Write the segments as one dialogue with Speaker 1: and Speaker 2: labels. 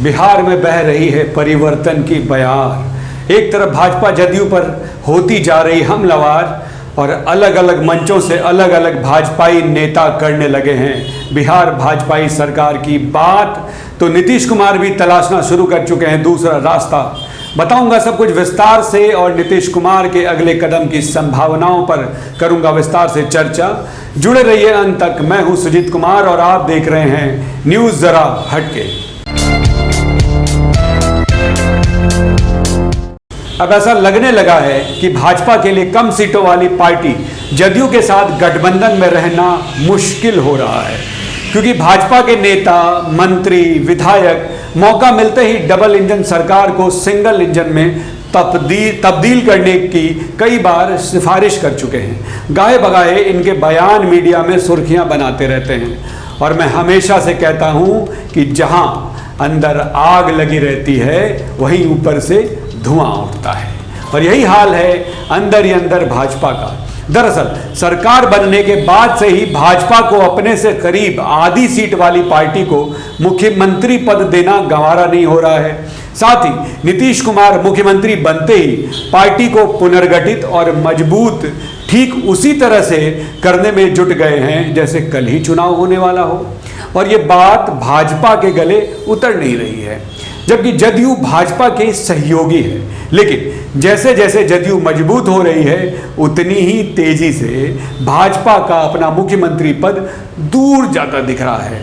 Speaker 1: बिहार में बह रही है परिवर्तन की बयार। एक तरफ भाजपा जदयू पर होती जा रही हमलावर और अलग अलग मंचों से अलग अलग भाजपाई नेता करने लगे हैं बिहार भाजपाई सरकार की बात, तो नीतीश कुमार भी तलाशना शुरू कर चुके हैं दूसरा रास्ता। बताऊंगा सब कुछ विस्तार से और नीतीश कुमार के अगले कदम की संभावनाओं पर करूंगा विस्तार से चर्चा। जुड़े रहिए अंत तक। मैं हूं सुजीत कुमार और आप देख रहे हैं न्यूज़ जरा हटके। अब ऐसा लगने लगा है कि भाजपा के लिए कम सीटों वाली पार्टी जदयू के साथ गठबंधन में रहना मुश्किल हो रहा है, क्योंकि भाजपा के नेता, मंत्री, विधायक मौका मिलते ही डबल इंजन सरकार को सिंगल इंजन में तब्दील करने की कई बार सिफारिश कर चुके हैं। गाहे बगाहे इनके बयान मीडिया में सुर्खियां बनाते रहते हैं और मैं हमेशा से कहता हूं कि जहां अंदर आग लगी रहती है वहीं ऊपर से धुआं उठता है, और यही हाल है अंदर ही अंदर भाजपा का। दरअसल सरकार बनने के बाद से ही भाजपा को अपने से करीब आधी सीट वाली पार्टी को मुख्यमंत्री पद देना गंवारा नहीं हो रहा है। साथ ही नीतीश कुमार मुख्यमंत्री बनते ही पार्टी को पुनर्गठित और मजबूत ठीक उसी तरह से करने में जुट गए हैं जैसे कल ही चुनाव होने वाला हो, और ये बात भाजपा के गले उतर नहीं रही है। जबकि जदयू भाजपा के सहयोगी है, लेकिन जैसे जैसे जदयू मजबूत हो रही है उतनी ही तेजी से भाजपा का अपना मुख्यमंत्री पद दूर जाता दिख रहा है।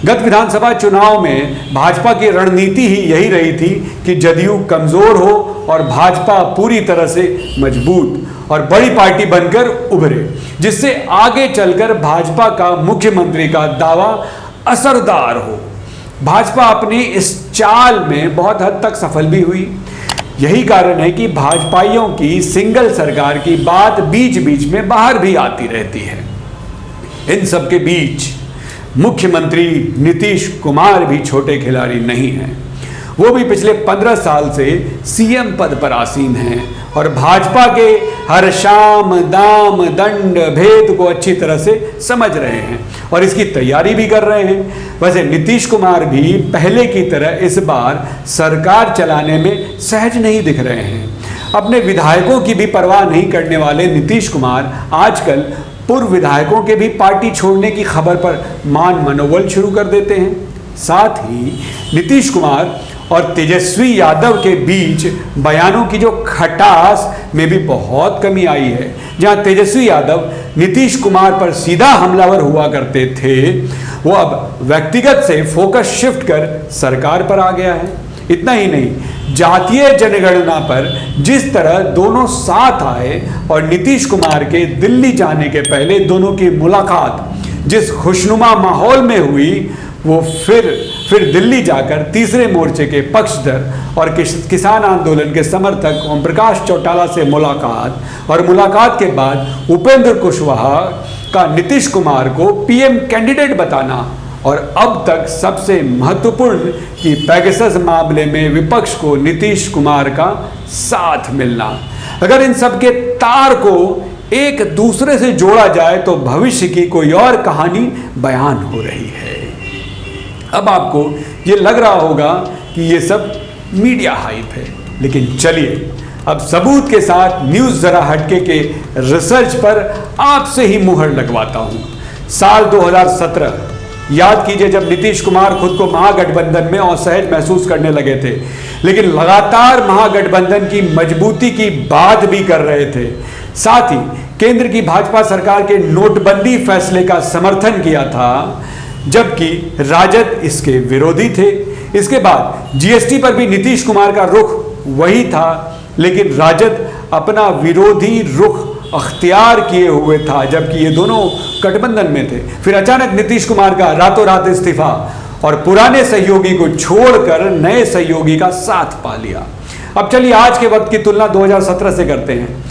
Speaker 1: गत विधानसभा चुनाव में भाजपा की रणनीति ही यही रही थी कि जदयू कमजोर हो और भाजपा पूरी तरह से मजबूत और बड़ी पार्टी बनकर उभरे, जिससे आगे चलकर भाजपा का मुख्यमंत्री का दावा असरदार हो। भाजपा अपनी इस चाल में बहुत हद तक सफल भी हुई। यही कारण है कि भाजपाइयों की सिंगल सरकार की बात बीच बीच में बाहर भी आती रहती है। इन सब के बीच मुख्यमंत्री नीतीश कुमार भी छोटे खिलाड़ी नहीं हैं। वो भी पिछले 15 साल से सीएम पद पर आसीन हैं और भाजपा के हर शाम दाम दंड भेद को अच्छी तरह से समझ रहे हैं और इसकी तैयारी भी कर रहे हैं। वैसे नीतीश कुमार भी पहले की तरह इस बार सरकार चलाने में सहज नहीं दिख रहे हैं। अपने विधायकों की भी परवाह नहीं करने वाले नीतीश कुमार आजकल पूर्व विधायकों के भी पार्टी छोड़ने की खबर पर मान मनोबल शुरू कर देते हैं। साथ ही नीतीश कुमार और तेजस्वी यादव के बीच बयानों की जो खटास में भी बहुत कमी आई है। जहां तेजस्वी यादव नीतीश कुमार पर सीधा हमलावर हुआ करते थे, वो अब व्यक्तिगत से फोकस शिफ्ट कर सरकार पर आ गया है। इतना ही नहीं, जातीय जनगणना पर जिस तरह दोनों साथ आए और नीतीश कुमार के दिल्ली जाने के पहले दोनों की मुलाकात जिस खुशनुमा माहौल में हुई, वो फिर दिल्ली जाकर तीसरे मोर्चे के पक्षधर और किसान आंदोलन के समर्थक ओम प्रकाश चौटाला से मुलाकात और मुलाकात के बाद उपेंद्र कुशवाहा का नीतीश कुमार को पीएम कैंडिडेट बताना, और अब तक सबसे महत्वपूर्ण कि पेगासस मामले में विपक्ष को नीतीश कुमार का साथ मिलना। अगर इन सब के तार को एक दूसरे से जोड़ा जाए तो भविष्य की कोई और कहानी बयान हो रही है। अब आपको ये लग रहा होगा कि ये सब मीडिया हाइप है, लेकिन चलिए अब सबूत के साथ न्यूज़ जरा हटके के रिसर्च पर आपसे ही मुहर लगवाता हूं। साल 2017 याद कीजिए, जब नीतीश कुमार खुद को महागठबंधन में असहज महसूस करने लगे थे, लेकिन लगातार महागठबंधन की मजबूती की बात भी कर रहे थे। साथ ही केंद्र की भाजपा सरकार के नोटबंदी फैसले का समर्थन किया था, जबकि राजद इसके विरोधी थे। इसके बाद जीएसटी पर भी नीतीश कुमार का रुख वही था, लेकिन राजद अपना विरोधी रुख अख्तियार किए हुए था, जबकि ये दोनों गठबंधन में थे। फिर अचानक नीतीश कुमार का रातों रात इस्तीफा और पुराने सहयोगी को छोड़कर नए सहयोगी का साथ पा लिया। अब चलिए आज के वक्त की तुलना 2017 से करते हैं।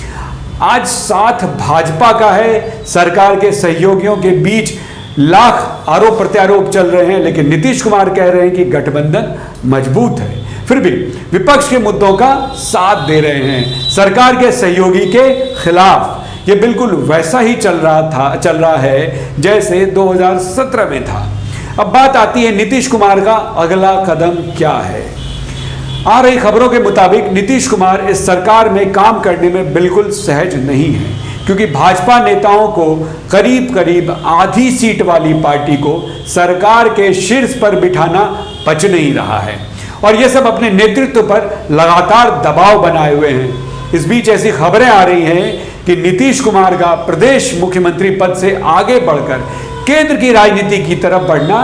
Speaker 1: आज साथ भाजपा का है, सरकार के सहयोगियों के बीच लाख आरोप प्रत्यारोप चल रहे हैं, लेकिन नीतीश कुमार कह रहे हैं कि गठबंधन मजबूत है। फिर भी विपक्ष के मुद्दों का साथ दे रहे हैं सरकार के सहयोगी के खिलाफ। ये बिल्कुल वैसा ही चल रहा है जैसे 2017 में था। अब बात आती है नीतीश कुमार का अगला कदम क्या है। आ रही खबरों के मुताबिक नीतीश कुमार इस सरकार में काम करने में बिल्कुल सहज नहीं है, क्योंकि भाजपा नेताओं को करीब करीब आधी सीट वाली पार्टी को सरकार के शीर्ष पर बिठाना पच नहीं रहा है, और ये सब अपने नेतृत्व पर लगातार दबाव बनाए हुए हैं। इस बीच ऐसी खबरें आ रही हैं कि नीतीश कुमार का प्रदेश मुख्यमंत्री पद से आगे बढ़कर केंद्र की राजनीति की तरफ बढ़ना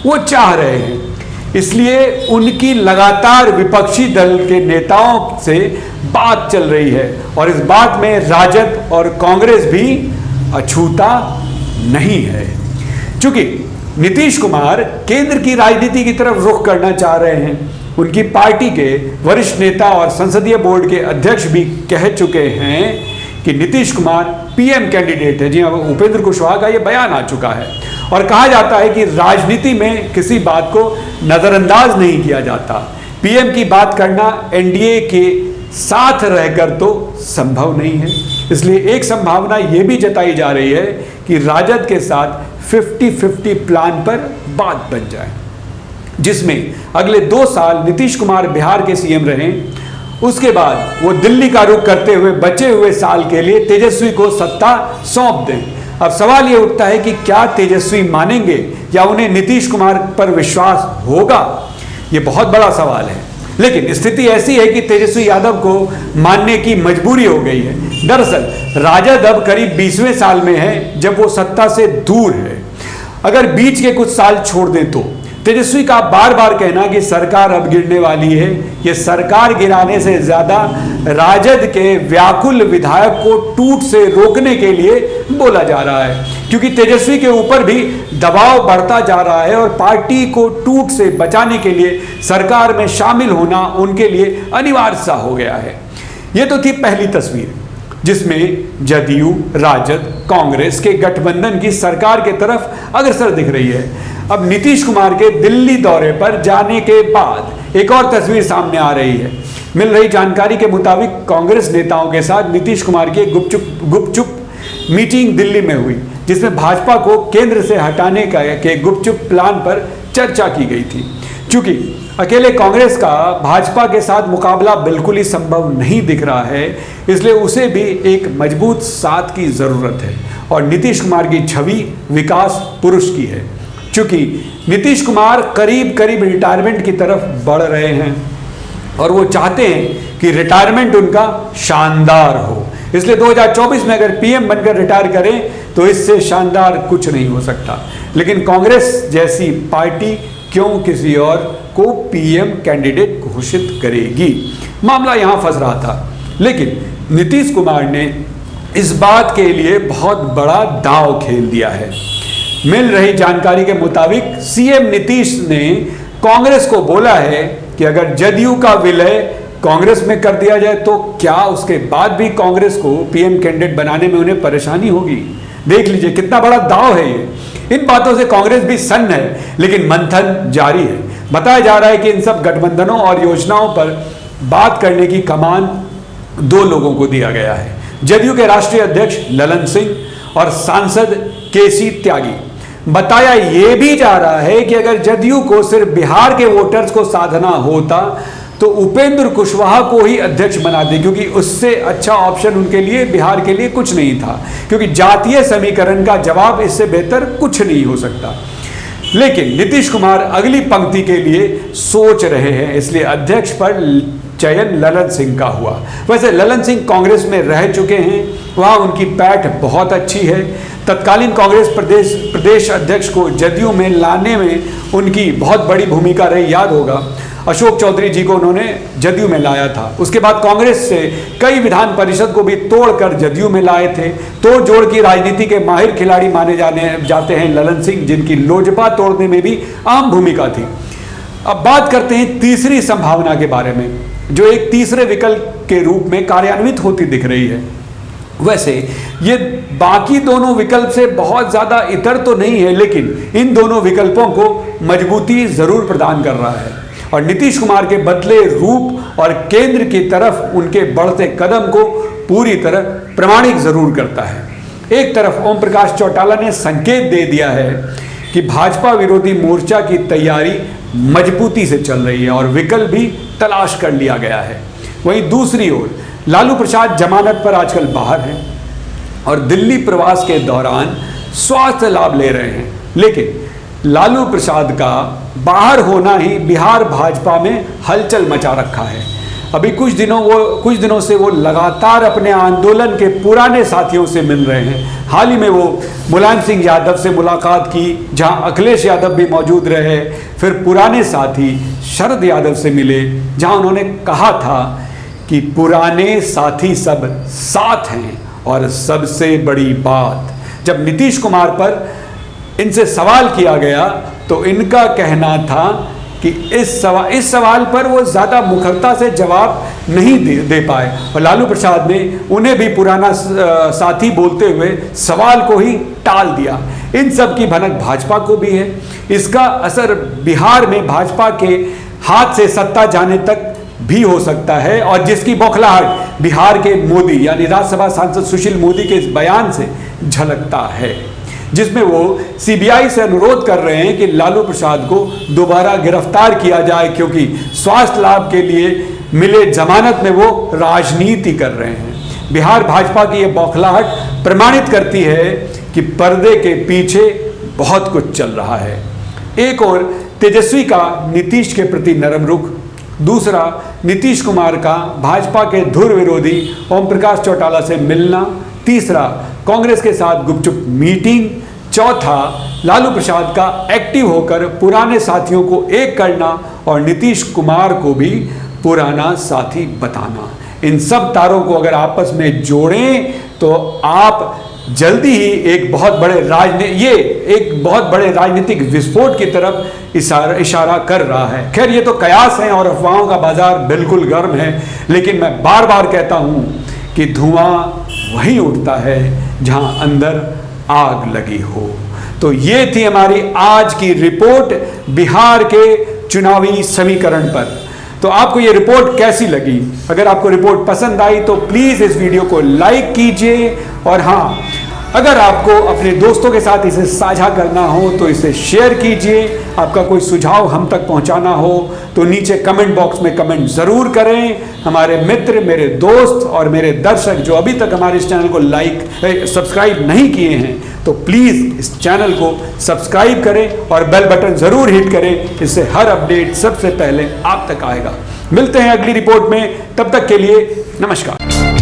Speaker 1: वो चाह रहे हैं। इसलिए उनकी लगातार विपक्षी दल के नेताओं से बात चल रही है, और इस बात में राजद और कांग्रेस भी अछूता नहीं है। चूंकि नीतीश कुमार केंद्र की राजनीति की तरफ रुख करना चाह रहे हैं, उनकी पार्टी के वरिष्ठ नेता और संसदीय बोर्ड के अध्यक्ष भी कह चुके हैं कि नीतीश कुमार पीएम कैंडिडेट है। जी हाँ, उपेंद्र कुशवाहा का यह बयान आ चुका है, और कहा जाता है कि राजनीति में किसी बात को नजरअंदाज नहीं किया जाता। पीएम की बात करना एनडीए के साथ रहकर तो संभव नहीं है। इसलिए एक संभावना यह भी जताई जा रही है कि राजद के साथ 50-50 प्लान पर बात बन जाए, जिसमें अगले 2 साल नीतीश कुमार बिहार के सीएम रहें, उसके बाद वो दिल्ली का रुख करते हुए बचे हुए साल के लिए तेजस्वी को सत्ता सौंप दें। अब सवाल ये उठता है कि क्या तेजस्वी मानेंगे या उन्हें नीतीश कुमार पर विश्वास होगा? ये बहुत बड़ा सवाल है। लेकिन स्थिति ऐसी है कि तेजस्वी यादव को मानने की मजबूरी हो गई है। दरअसल राजद अब करीब 20वें साल में है जब वो सत्ता से दूर है। अगर बीच के कुछ साल छोड़ दें तो तेजस्वी का बार बार कहना कि सरकार अब गिरने वाली है, ये सरकार गिराने से ज्यादा राजद के व्याकुल विधायक को टूट से रोकने के लिए बोला जा रहा है, क्योंकि तेजस्वी के ऊपर भी दबाव बढ़ता जा रहा है और पार्टी को टूट से बचाने के लिए सरकार में शामिल होना उनके लिए अनिवार्य सा हो गया है। ये तो थी पहली तस्वीर, जिसमें जदयू, राजद, कांग्रेस के गठबंधन की सरकार के तरफ अग्रसर दिख रही है। अब नीतीश कुमार के दिल्ली दौरे पर जाने के बाद एक और तस्वीर सामने आ रही है। मिल रही जानकारी के मुताबिक कांग्रेस नेताओं के साथ नीतीश कुमार की गुपचुप मीटिंग दिल्ली में हुई, जिसमें भाजपा को केंद्र से हटाने के गुपचुप प्लान पर चर्चा की गई थी। चूंकि अकेले कांग्रेस का भाजपा के साथ मुकाबला बिल्कुल ही संभव नहीं दिख रहा है, इसलिए उसे भी एक मजबूत साथ की जरूरत है, और नीतीश कुमार की छवि विकास पुरुष की है। चूंकि नीतीश कुमार करीब करीब रिटायरमेंट की तरफ बढ़ रहे हैं और वो चाहते हैं कि रिटायरमेंट उनका शानदार हो, इसलिए 2024 में अगर पीएम बनकर रिटायर करें तो इससे शानदार कुछ नहीं हो सकता। लेकिन कांग्रेस जैसी पार्टी क्यों किसी और को पीएम कैंडिडेट घोषित करेगी? मामला यहां फंस रहा था, लेकिन नीतीश कुमार ने इस बात के लिए बहुत बड़ा दांव खेल दिया है। मिल रही जानकारी के मुताबिक सीएम नीतीश ने कांग्रेस को बोला है कि अगर जदयू का विलय कांग्रेस में कर दिया जाए तो क्या उसके बाद भी कांग्रेस को पीएम कैंडिडेट बनाने में उन्हें परेशानी होगी? देख लीजिए कितना बड़ा दांव है ये। इन बातों से कांग्रेस भी सन्न है, लेकिन मंथन जारी है। बताया जा रहा है कि इन सब गठबंधनों और योजनाओं पर बात करने की कमान 2 लोगों को दिया गया है, जदयू के राष्ट्रीय अध्यक्ष ललन सिंह और सांसद केसी त्यागी। बताया यह भी जा रहा है कि अगर जदयू को सिर्फ बिहार के वोटर्स को साधना होता तो उपेंद्र कुशवाहा को ही अध्यक्ष बना दे, क्योंकि उससे अच्छा ऑप्शन उनके लिए बिहार के लिए कुछ नहीं था, क्योंकि जातीय समीकरण का जवाब इससे बेहतर कुछ नहीं हो सकता। लेकिन नीतीश कुमार अगली पंक्ति के लिए सोच रहे हैं, इसलिए अध्यक्ष पर चयन ललन सिंह का हुआ। वैसे ललन सिंह कांग्रेस में रह चुके हैं, वहां उनकी पैठ बहुत अच्छी है। तत्कालीन कांग्रेस प्रदेश अध्यक्ष को जदयू में लाने में उनकी बहुत बड़ी भूमिका रही, याद होगा अशोक चौधरी जी को उन्होंने जदयू में लाया था। उसके बाद कांग्रेस से कई विधान परिषद को भी तोड़कर जदयू में लाए थे। तोड़ जोड़ की राजनीति के माहिर खिलाड़ी माने जाते हैं ललन सिंह, जिनकी लोजपा तोड़ने में भी अहम भूमिका थी। अब बात करते हैं तीसरी संभावना के बारे में, जो एक तीसरे विकल्प के रूप में कार्यान्वित होती दिख रही है। वैसे ये बाकी दोनों विकल्प से बहुत ज्यादा इतर तो नहीं है, लेकिन इन दोनों विकल्पों को मजबूती जरूर प्रदान कर रहा है और नीतीश कुमार के बदले रूप और केंद्र की तरफ उनके बढ़ते कदम को पूरी तरह प्रमाणित जरूर करता है। एक तरफ ओम प्रकाश चौटाला ने संकेत दे दिया है कि भाजपा विरोधी मोर्चा की तैयारी मजबूती से चल रही है और विकल्प भी तलाश कर लिया गया है। वहीं दूसरी ओर लालू प्रसाद जमानत पर आजकल बाहर हैं और दिल्ली प्रवास के दौरान स्वास्थ्य लाभ ले रहे हैं, लेकिन लालू प्रसाद का बाहर होना ही बिहार भाजपा में हलचल मचा रखा है। अभी कुछ दिनों से वो लगातार अपने आंदोलन के पुराने साथियों से मिल रहे हैं। हाल ही में वो मुलायम सिंह यादव से मुलाकात की, जहां अखिलेश यादव भी मौजूद रहे। फिर पुराने साथी शरद यादव से मिले, जहां उन्होंने कहा था कि पुराने साथी सब साथ हैं। और सबसे बड़ी बात, जब नीतीश कुमार पर इनसे सवाल किया गया तो इनका कहना था कि इस सवाल पर वो ज़्यादा मुखरता से जवाब नहीं दे पाए और लालू प्रसाद ने उन्हें भी पुराना साथी बोलते हुए सवाल को ही टाल दिया। इन सब की भनक भाजपा को भी है। इसका असर बिहार में भाजपा के हाथ से सत्ता जाने तक भी हो सकता है और जिसकी बौखलाहट बिहार के मोदी यानी राज्यसभा सांसद सुशील मोदी के इस बयान से झलकता है, जिसमें वो सीबीआई से अनुरोध कर रहे हैं कि लालू प्रसाद को दोबारा गिरफ्तार किया जाए, क्योंकि स्वास्थ्य लाभ के लिए मिले जमानत में वो राजनीति कर रहे हैं। बिहार भाजपा की ये बौखलाहट प्रमाणित करती है कि पर्दे के पीछे बहुत कुछ चल रहा है। एक और तेजस्वी का नीतीश के प्रति नरम रुख, दूसरा नीतीश कुमार का भाजपा के धुर विरोधी ओम प्रकाश चौटाला से मिलना, तीसरा कांग्रेस के साथ गुपचुप मीटिंग, चौथा लालू प्रसाद का एक्टिव होकर पुराने साथियों को एक करना और नीतीश कुमार को भी पुराना साथी बताना। इन सब तारों को अगर आपस में जोड़ें तो आप जल्दी ही एक बहुत बड़े राजनीतिक विस्फोट की तरफ इशारा कर रहा है। खैर, ये तो कयास हैं और अफवाहों का बाजार बिल्कुल गर्म है, लेकिन मैं बार बार कहता हूं कि धुआं वहीं उठता है जहां अंदर आग लगी हो। तो ये थी हमारी आज की रिपोर्ट बिहार के चुनावी समीकरण पर। तो आपको ये रिपोर्ट कैसी लगी? अगर आपको रिपोर्ट पसंद आई तो प्लीज़ इस वीडियो को लाइक कीजिए और हाँ, अगर आपको अपने दोस्तों के साथ इसे साझा करना हो तो इसे शेयर कीजिए। आपका कोई सुझाव हम तक पहुंचाना हो तो नीचे कमेंट बॉक्स में कमेंट ज़रूर करें। हमारे मित्र, मेरे दोस्त और मेरे दर्शक जो अभी तक हमारे इस चैनल को सब्सक्राइब नहीं किए हैं तो प्लीज़ इस चैनल को सब्सक्राइब करें और बेल बटन ज़रूर हिट करें। इससे हर अपडेट सबसे पहले आप तक आएगा। मिलते हैं अगली रिपोर्ट में, तब तक के लिए नमस्कार।